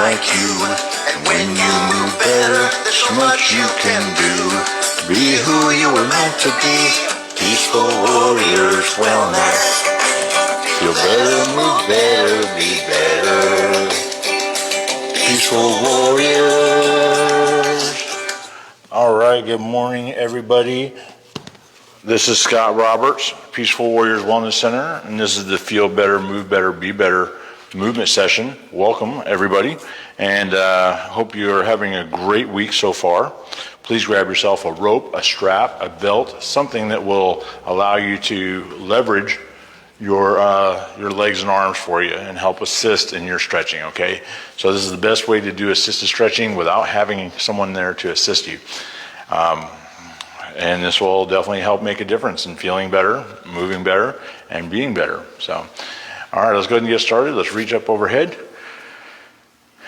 like you. And when you move better, there's so much you can do. Be who you were meant to be. Peaceful Warriors Wellness. Feel better, move better, be better. Peaceful Warriors. All right, good morning, everybody. This is Scott Roberts, Peaceful Warriors Wellness Center, and this is the Feel Better, Move Better, Be Better movement session. Welcome, everybody, and hope you are having a great week so far. Please grab yourself a rope, a strap, a belt, something that will allow you to leverage your legs and arms for you and help assist in your stretching, okay? So this is the best way to do assisted stretching without having someone there to assist you. And this will definitely help make a difference in feeling better, moving better, and being better. So, all right, let's go ahead and get started. Let's reach up overhead.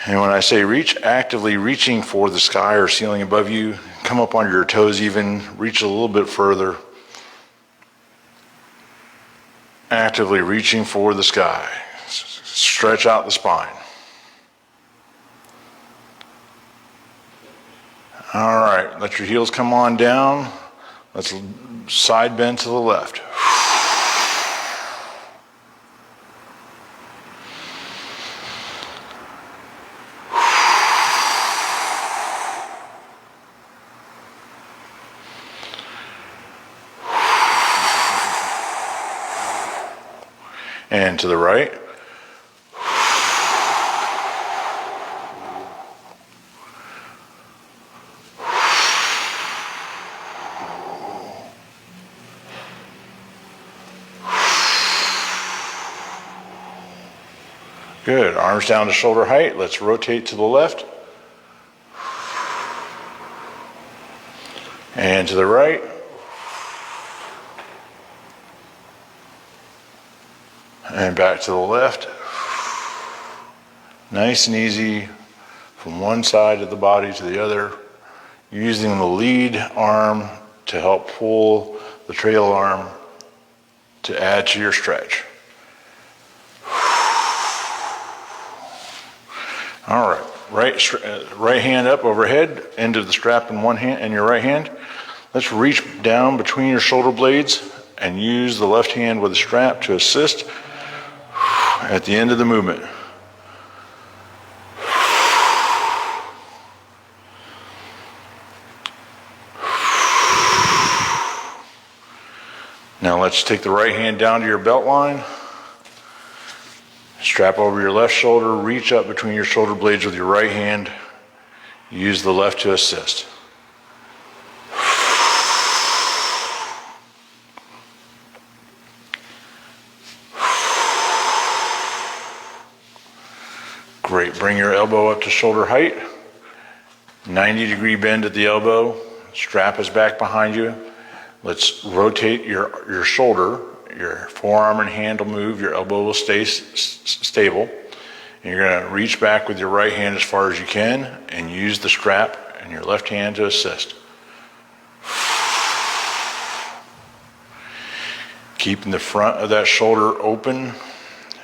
And when I say reach, actively reaching for the sky or ceiling above you, come up onto your toes even, reach a little bit further. Actively reaching for the sky. Stretch out the spine. All right, let your heels come on down. Let's side bend to the left. And to the right. Good. Arms down to shoulder height. Let's rotate to the left. And to the right. And back to the left. Nice and easy from one side of the body to the other, using the lead arm to help pull the trail arm to add to your stretch. All right, right hand up overhead, end of the strap in one hand and your right hand. Let's reach down between your shoulder blades and use the left hand with the strap to assist at the end of the movement. Now let's take the right hand down to your belt line. Strap over your left shoulder, reach up between your shoulder blades with your right hand. Use the left to assist. Great. Bring your elbow up to shoulder height. 90-degree bend at the elbow. Strap is back behind you. Let's rotate your shoulder. Your forearm and hand will move. Your elbow will stay stable. And you're going to reach back with your right hand as far as you can and use the strap and your left hand to assist. Keeping the front of that shoulder open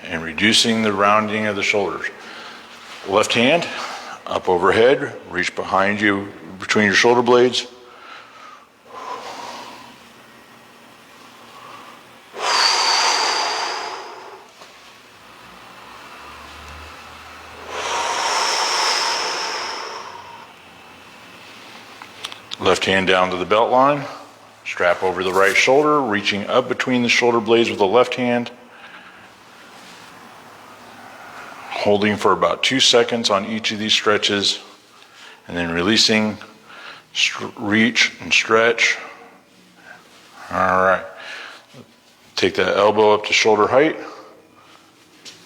and reducing the rounding of the shoulders. Left hand up overhead, reach behind you between your shoulder blades. Left hand down to the belt line, strap over the right shoulder, reaching up between the shoulder blades with the left hand. Holding for about 2 seconds on each of these stretches, and then releasing, reach and stretch. All right. Take that elbow up to shoulder height,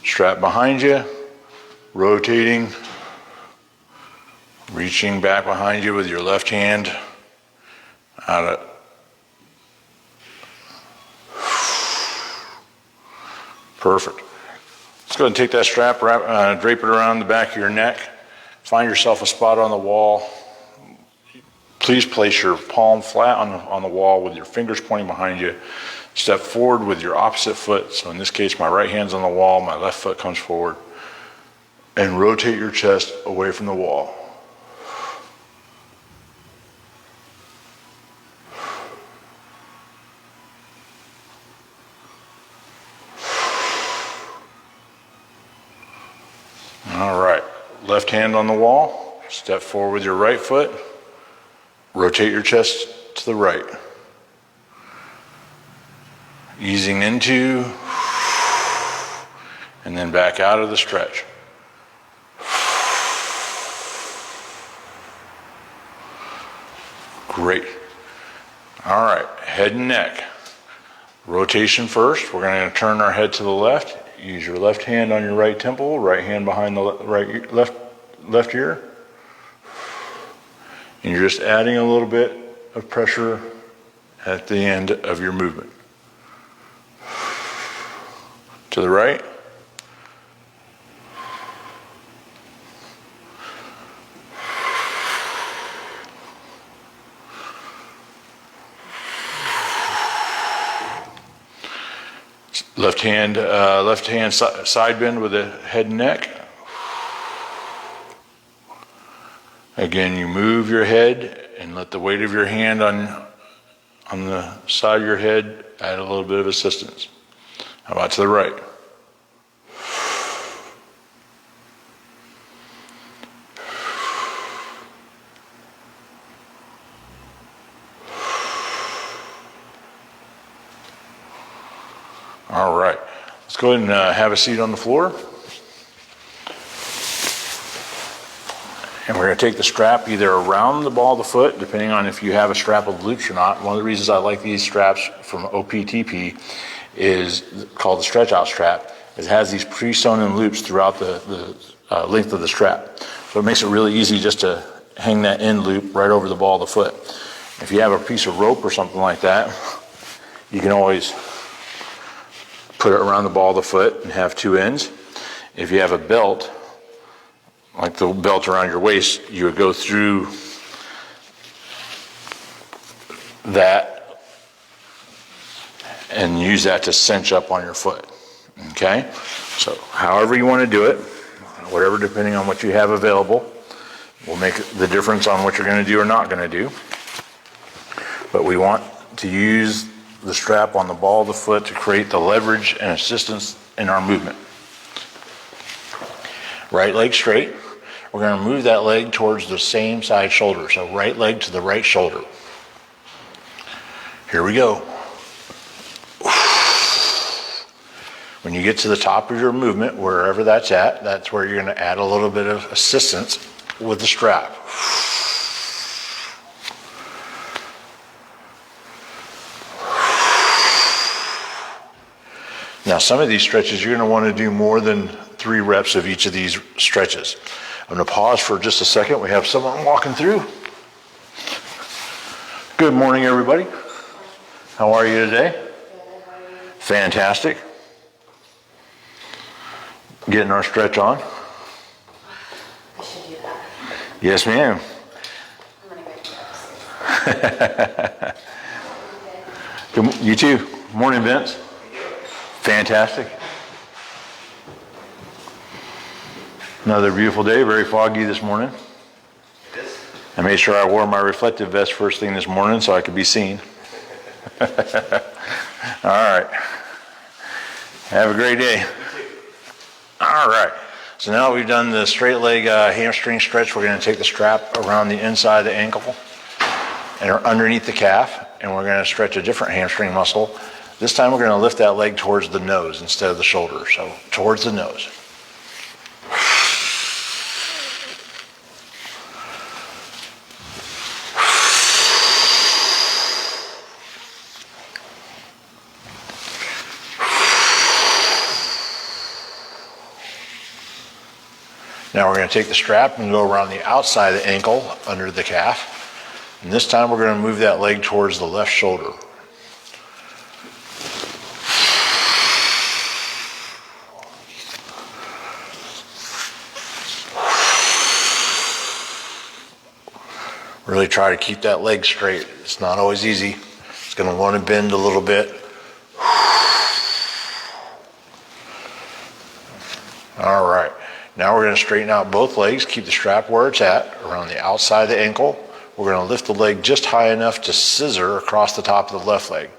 strap behind you, rotating, reaching back behind you with your left hand out of. Perfect. Let's go ahead and take that strap, drape it around the back of your neck. Find yourself a spot on the wall. Please place your palm flat on the wall with your fingers pointing behind you. Step forward with your opposite foot. So in this case, my right hand's on the wall, my left foot comes forward. and rotate your chest away from the wall. All right, left hand on the wall, step forward with your right foot, rotate your chest to the right. Easing into, and then back out of the stretch. Great. All right, head and neck. Rotation first. We're going to turn our head to the left. Use your left hand on your right temple, right hand behind the left ear. And you're just adding a little bit of pressure at the end of your movement. To the right. Left hand side bend with the head and neck. Again, you move your head and let the weight of your hand on the side of your head add a little bit of assistance. How about to the right? All right, let's go ahead and have a seat on the floor. And we're going to take the strap either around the ball of the foot, depending on if you have a strap with loops or not. One of the reasons I like these straps from OPTP is called the stretch out strap. It has these pre-sewn in loops throughout the length of the strap. So it makes it really easy just to hang that end loop right over the ball of the foot. If you have a piece of rope or something like that, you can always put it around the ball of the foot and have two ends. If you have a belt, like the belt around your waist, you would go through that and use that to cinch up on your foot. Okay? So however you want to do it, whatever, depending on what you have available, will make the difference on what you're going to do or not going to do. But we want to use the strap on the ball of the foot to create the leverage and assistance in our movement. Right leg straight. We're going to move that leg towards the same side shoulder. So right leg to the right shoulder. Here we go. When you get to the top of your movement, wherever that's at, that's where you're going to add a little bit of assistance with the strap. Now, some of these stretches, you're going to want to do more than 3 reps of each of these stretches. I'm going to pause for just a second. We have someone walking through. Good morning, everybody. How are you today? Fantastic. Getting our stretch on. I should do that. Yes, ma'am. I'm going to go upstairs. You too. Morning, Vince. Fantastic. Another beautiful day, very foggy this morning. I made sure I wore my reflective vest first thing this morning so I could be seen. All right. Have a great day. All right. So now we've done the straight leg hamstring stretch. We're going to take the strap around the inside of the ankle and underneath the calf, and we're going to stretch a different hamstring muscle. This time we're going to lift that leg towards the nose instead of the shoulder, so towards the nose. Now we're going to take the strap and go around the outside of the ankle under the calf. And this time we're going to move that leg towards the left shoulder. Really try to keep that leg straight. It's not always easy. It's going to want to bend a little bit. All right. Now we're going to straighten out both legs, keep the strap where it's at, around the outside of the ankle. We're going to lift the leg just high enough to scissor across the top of the left leg.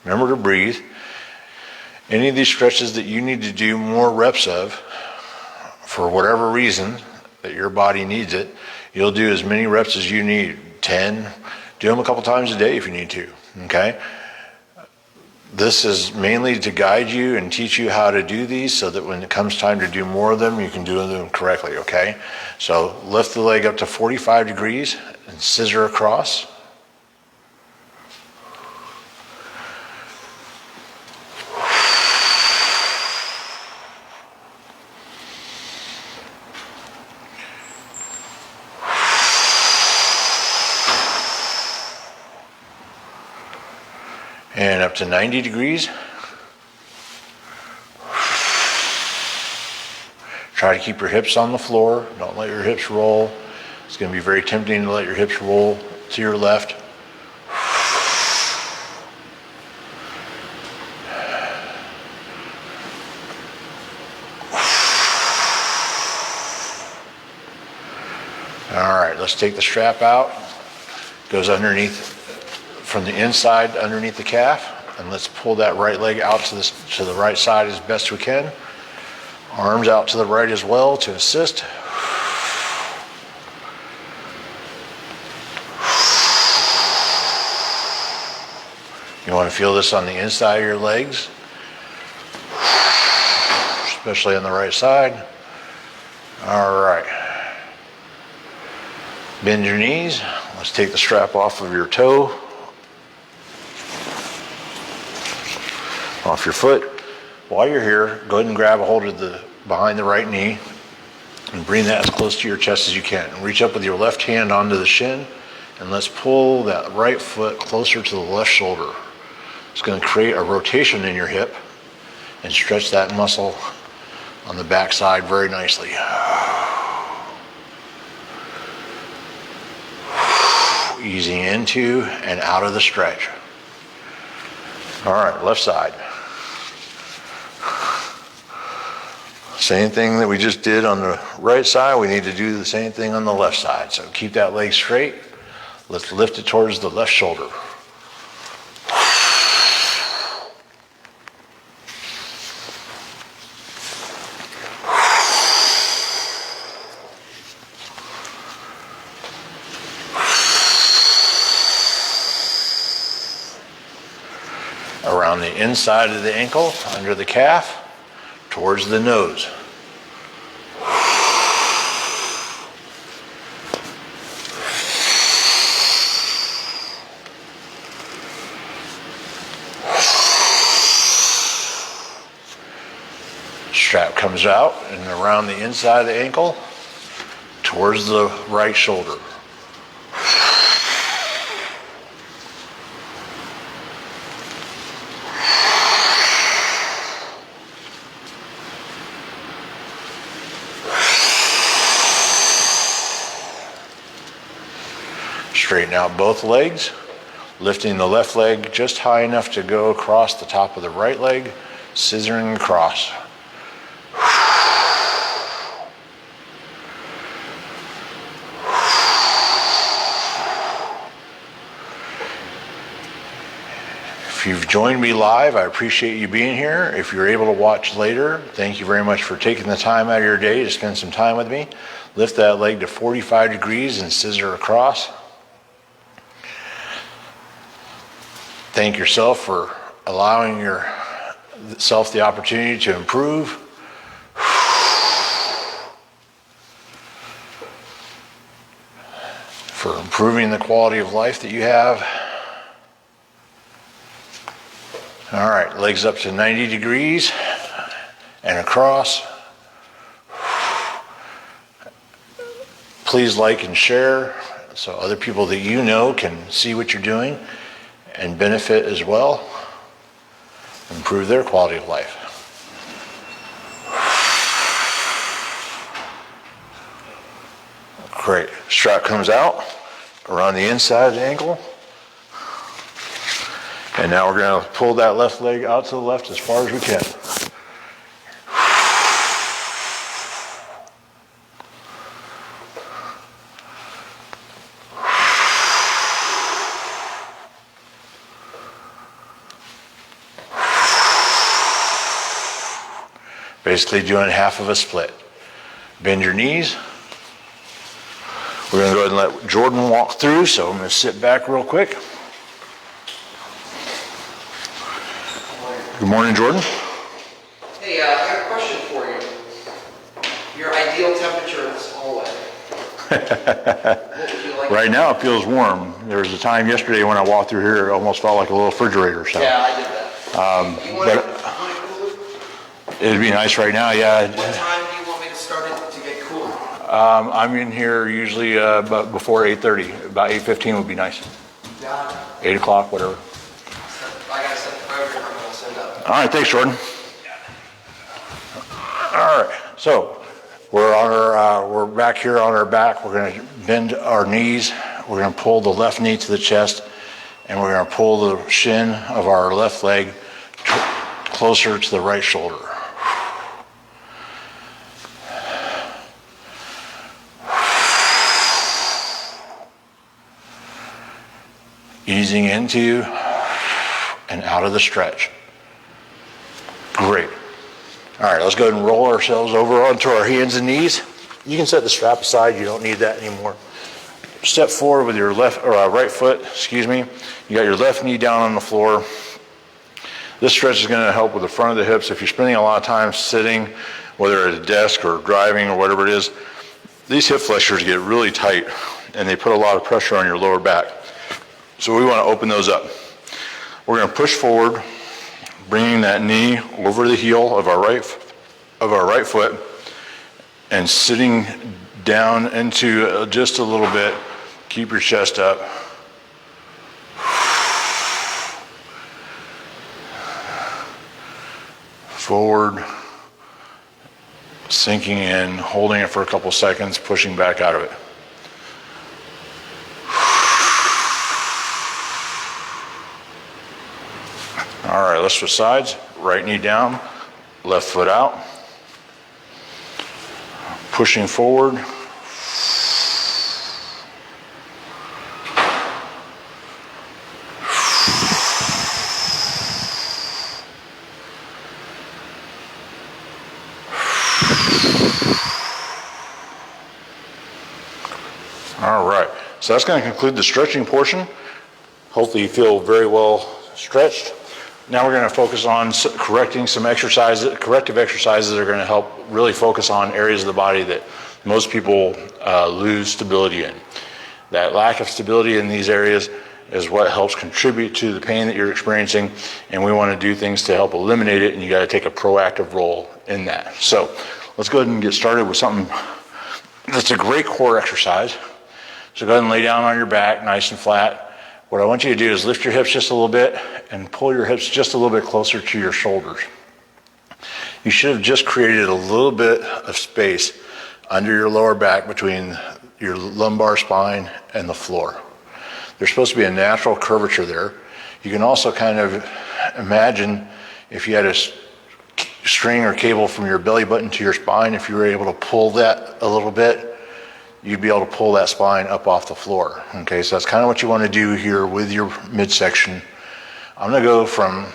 Remember to breathe. Any of these stretches that you need to do more reps of, for whatever reason that your body needs it, you'll do as many reps as you need. 10, do them a couple times a day if you need to, okay? This is mainly to guide you and teach you how to do these so that when it comes time to do more of them, you can do them correctly, okay? So lift the leg up to 45 degrees and scissor across. And up to 90 degrees. Try to keep your hips on the floor. Don't let your hips roll. It's going to be very tempting to let your hips roll to your left. All right, let's take the strap out. Goes underneath, from the inside underneath the calf, and let's pull that right leg out to the right side as best we can. Arms out to the right as well to assist. You want to feel this on the inside of your legs, especially on the right side. All right. Bend your knees. Let's take the strap off of your toe. Off your foot. While you're here, go ahead and grab a hold of the behind the right knee and bring that as close to your chest as you can. And reach up with your left hand onto the shin, and let's pull that right foot closer to the left shoulder. It's going to create a rotation in your hip and stretch that muscle on the back side very nicely. Easing into and out of the stretch. All right, left side. Same thing that we just did on the right side, we need to do the same thing on the left side. So keep that leg straight. Let's lift it towards the left shoulder. Around the inside of the ankle, under the calf, towards the nose. Strap comes out and around the inside of the ankle, towards the right shoulder. Straighten out both legs, lifting the left leg just high enough to go across the top of the right leg, scissoring across. If you've joined me live, I appreciate you being here. If you're able to watch later, thank you very much for taking the time out of your day to spend some time with me. Lift that leg to 45 degrees and scissor across. Thank yourself for allowing yourself the opportunity to improve. For improving the quality of life that you have. All right, legs up to 90 degrees and across. Please like and share so other people that you know can see what you're doing and benefit as well, improve their quality of life. Great. Strap comes out around the inside of the ankle. And now we're going to pull that left leg out to the left as far as we can. Basically doing half of a split. Bend your knees. We're going to go ahead and let Jordan walk through, so I'm going to sit back real quick. Good morning, Jordan. Hey, I have a question for you. Your ideal temperature in this hallway. What would you like? Right now it feels warm. There was a time yesterday when I walked through here, it almost felt like a little refrigerator. So. Yeah, I did that. You want it cooler? It'd be nice right now, yeah. What time do you want me to start it to get cooler? I'm in here usually about before 8:30. About 8:15 would be nice. Yeah. 8 o'clock, whatever. I gotta set the program I'm gonna send up. All right, thanks, Jordan. All right, so we're back here on our back. We're going to bend our knees. We're going to pull the left knee to the chest, and we're going to pull the shin of our left leg closer to the right shoulder. Easing into and out of the stretch. Great. All right, let's go ahead and roll ourselves over onto our hands and knees. You can set the strap aside. You don't need that anymore. Step forward with your right foot, excuse me. You got your left knee down on the floor. This stretch is going to help with the front of the hips. If you're spending a lot of time sitting, whether at a desk or driving or whatever it is, these hip flexors get really tight and they put a lot of pressure on your lower back. So we want to open those up. We're going to push forward, bringing that knee over the heel of our right foot and sitting down into just a little bit. Keep your chest up. Forward, sinking in, holding it for a couple seconds, pushing back out of it. All right, let's switch sides. Right knee down, left foot out. Pushing forward. All right, so that's going to conclude the stretching portion. Hopefully you feel very well stretched. Now we're going to focus on corrective exercises that are going to help really focus on areas of the body that most people lose stability in. That lack of stability in these areas is what helps contribute to the pain that you're experiencing, and we want to do things to help eliminate it, and you got to take a proactive role in that. So let's go ahead and get started with something that's a great core exercise. So go ahead and lay down on your back, nice and flat. What I want you to do is lift your hips just a little bit and pull your hips just a little bit closer to your shoulders. You should have just created a little bit of space under your lower back between your lumbar spine and the floor. There's supposed to be a natural curvature there. You can also kind of imagine if you had a string or cable from your belly button to your spine, if you were able to pull that a little bit, you'd be able to pull that spine up off the floor. Okay, so that's kind of what you want to do here with your midsection. I'm going to go from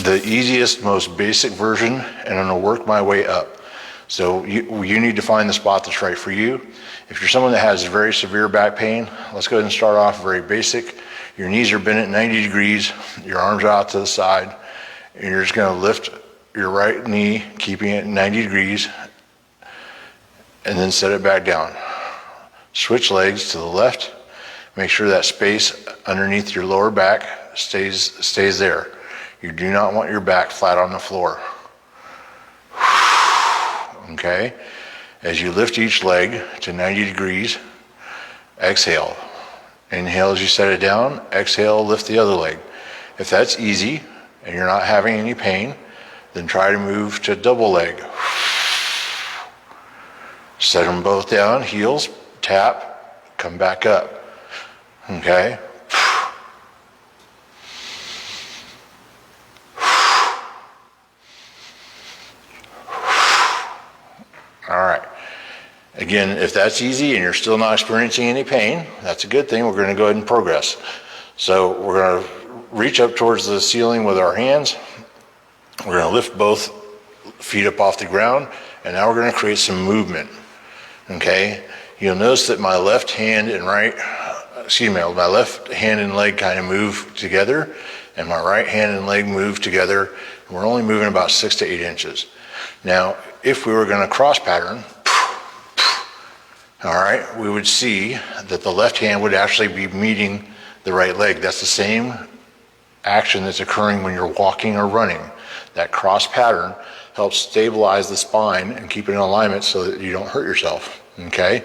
the easiest, most basic version, and I'm going to work my way up. So you need to find the spot that's right for you. If you're someone that has very severe back pain, let's go ahead and start off very basic. Your knees are bent at 90 degrees, your arms are out to the side, and you're just going to lift your right knee, keeping it 90 degrees, and then set it back down. Switch legs to the left. Make sure that space underneath your lower back stays there. You do not want your back flat on the floor. Okay? As you lift each leg to 90 degrees, exhale. Inhale as you set it down, exhale, lift the other leg. If that's easy and you're not having any pain, then try to move to double leg. Set them both down, heels, tap, come back up. Okay? All right. Again, if that's easy and you're still not experiencing any pain, that's a good thing. We're going to go ahead and progress. So we're going to reach up towards the ceiling with our hands. We're going to lift both feet up off the ground, and now we're going to create some movement. Okay, you'll notice that my left hand and my left hand and leg kind of move together, and my right hand and leg move together. And we're only moving about 6 to 8 inches. Now, if we were going to cross pattern, all right, we would see that the left hand would actually be meeting the right leg. That's the same action that's occurring when you're walking or running. That cross pattern helps stabilize the spine and keep it in alignment so that you don't hurt yourself, okay?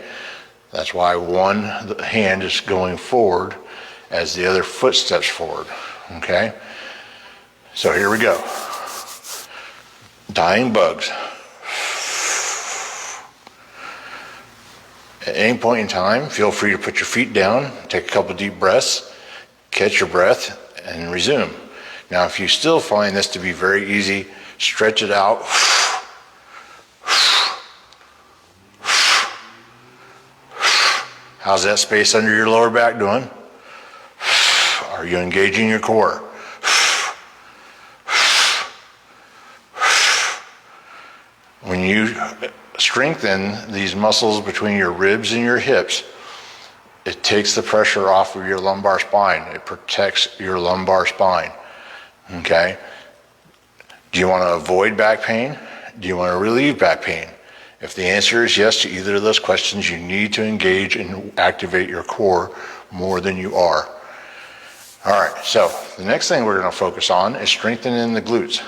That's why one hand is going forward as the other foot steps forward, okay? So here we go. Dying bugs. At any point in time, feel free to put your feet down, take a couple deep breaths, catch your breath, and resume. Now, if you still find this to be very easy, stretch it out. How's that space under your lower back doing? Are you engaging your core? When you strengthen these muscles between your ribs and your hips, it takes the pressure off of your lumbar spine. It protects your lumbar spine. Okay? Do you want to avoid back pain? Do you want to relieve back pain? If the answer is yes to either of those questions, you need to engage and activate your core more than you are. All right, so the next thing we're going to focus on is strengthening the glutes.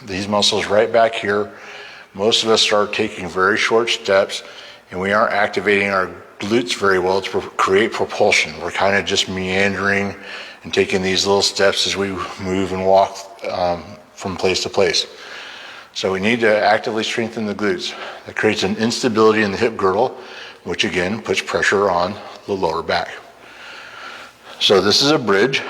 These muscles right back here, most of us start taking very short steps, and we aren't activating our glutes very well to create propulsion. We're kind of just meandering and taking these little steps as we move and walk from place to place. So we need to actively strengthen the glutes. That creates an instability in the hip girdle, which again puts pressure on the lower back. So this is a bridge.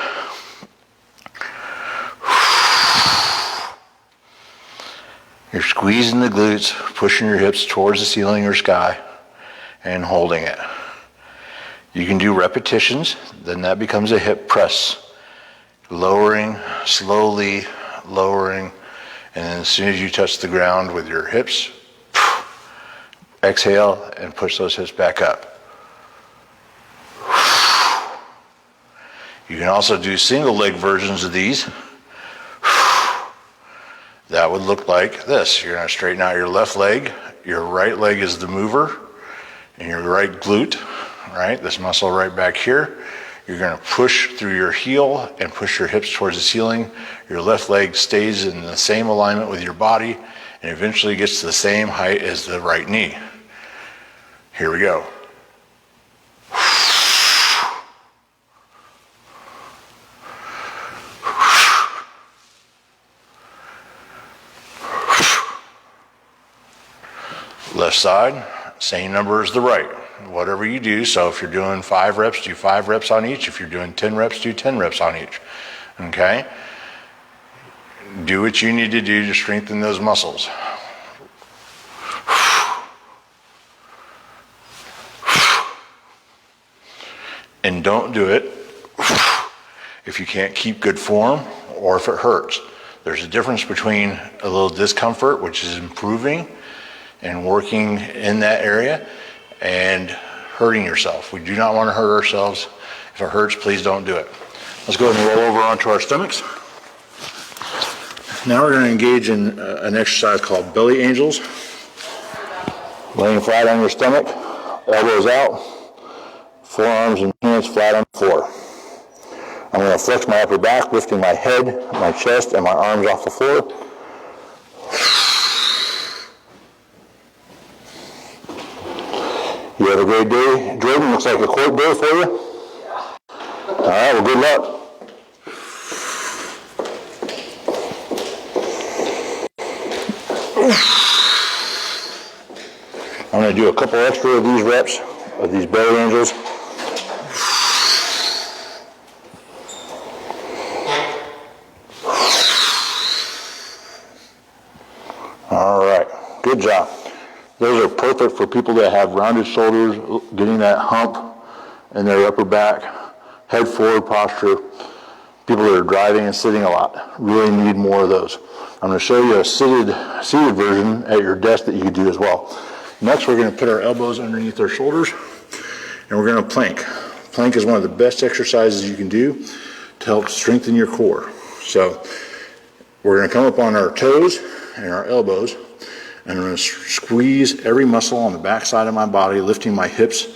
You're squeezing the glutes, pushing your hips towards the ceiling or sky, and holding it. You can do repetitions, then that becomes a hip press. Lowering, slowly lowering, and then as soon as you touch the ground with your hips, exhale and push those hips back up. You can also do single leg versions of these. That would look like this. You're going to straighten out your left leg. Your right leg is the mover, and your right glute, right? This muscle right back here. You're going to push through your heel and push your hips towards the ceiling. Your left leg stays in the same alignment with your body and eventually gets to the same height as the right knee. Here we go. Left side, same number as the right. Whatever you do, so if you're doing 5 reps, do 5 reps on each. If you're doing 10 reps, do 10 reps on each. Okay? Do what you need to do to strengthen those muscles. And don't do it if you can't keep good form or if it hurts. There's a difference between a little discomfort, which is improving and working in that area, and hurting yourself. We do not want to hurt ourselves. If it hurts, please don't do it. Let's go ahead and roll over onto our stomachs. Now we're going to engage in an exercise called belly angels. Laying flat on your stomach, elbows out, forearms and hands flat on the floor. I'm going to flex my upper back, lifting my head, my chest, and my arms off the floor. You have a great day, Jordan. Looks like a court day for you. All right, well, good luck. I'm going to do a couple extra of these reps of these belly angels. All right, good job. Those are perfect for people that have rounded shoulders, getting that hump in their upper back, head forward posture. People that are driving and sitting a lot really need more of those. I'm going to show you a seated version at your desk that you can do as well. Next, we're going to put our elbows underneath our shoulders, and we're going to plank. Plank is one of the best exercises you can do to help strengthen your core. So we're going to come up on our toes and our elbows, and I'm going to squeeze every muscle on the back side of my body, lifting my hips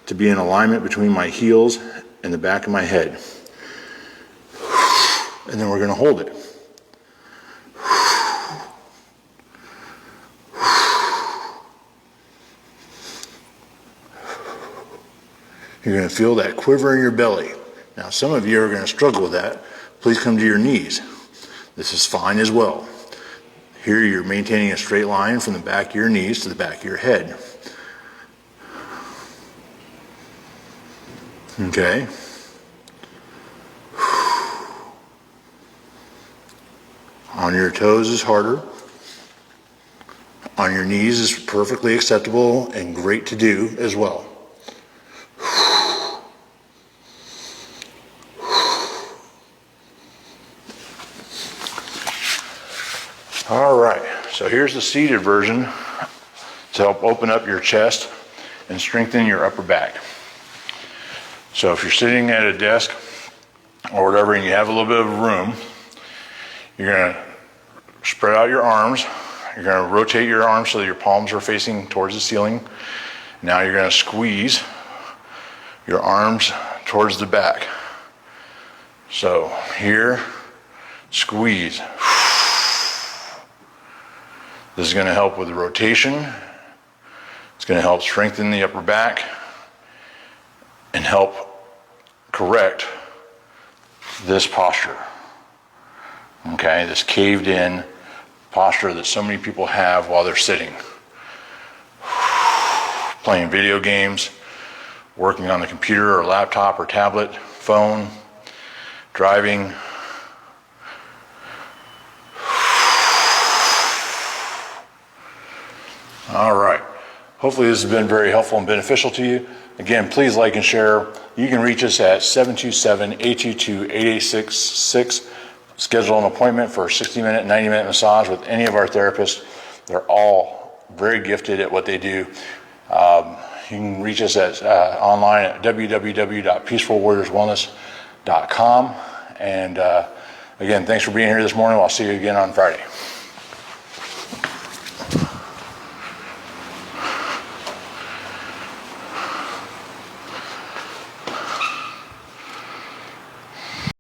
to be in alignment between my heels and the back of my head. And then we're going to hold it. You're going to feel that quiver in your belly. Now, some of you are going to struggle with that. Please come to your knees. This is fine as well. Here you're maintaining a straight line from the back of your knees to the back of your head. Okay. On your toes is harder. On your knees is perfectly acceptable and great to do as well. All right, so here's the seated version to help open up your chest and strengthen your upper back. So if you're sitting at a desk or whatever and you have a little bit of room, you're going to spread out your arms. You're going to rotate your arms so that your palms are facing towards the ceiling. Now you're going to squeeze your arms towards the back. So here, squeeze. This is going to help with the rotation. It's going to help strengthen the upper back and help correct this posture. Okay, this caved in posture that so many people have while they're sitting. Playing video games, working on the computer or laptop or tablet, phone, driving. All right. Hopefully this has been very helpful and beneficial to you. Again, please like and share. You can reach us at 727-822-8866. Schedule an appointment for a 60-minute, 90-minute massage with any of our therapists. They're all very gifted at what they do. You can reach us at online at www.peacefulwarriorswellness.com. And again, thanks for being here this morning. I'll see you again on Friday.